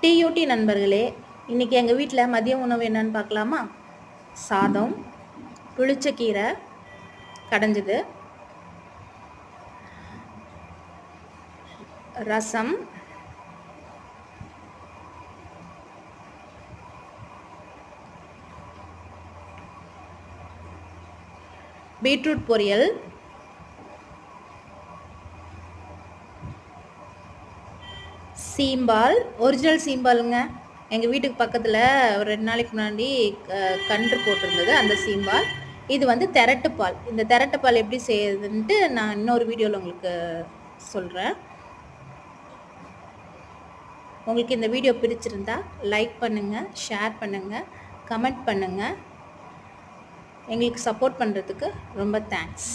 Duty நண்பர்களே, இன்றைக்கி எங்கள் வீட்டில் மதிய உணவு என்னன்னு பார்க்கலாமா? சாதம், புளிச்சக்கீரை கடைஞ்சது, ரசம், பீட்ரூட் பொரியல், சீம்பால். ஒரிஜினல் சீம்பாலுங்க. எங்கள் வீட்டுக்கு பக்கத்தில் ஒரு 2 நாளைக்கு முன்னாடி கன்று போட்டிருந்தது அந்த சீம்பால். இது வந்து திரட்டுப்பால். இந்த திரட்டுப்பால் எப்படி செய்யுதுன்ட்டு நான் இன்னொரு வீடியோவில் உங்களுக்கு சொல்கிறேன். உங்களுக்கு இந்த வீடியோ பிடிச்சிருந்தா லைக் பண்ணுங்கள், ஷேர் பண்ணுங்கள், கமெண்ட் பண்ணுங்கள். எங்களுக்கு சப்போர்ட் பண்ணுறதுக்கு ரொம்ப தேங்க்ஸ்.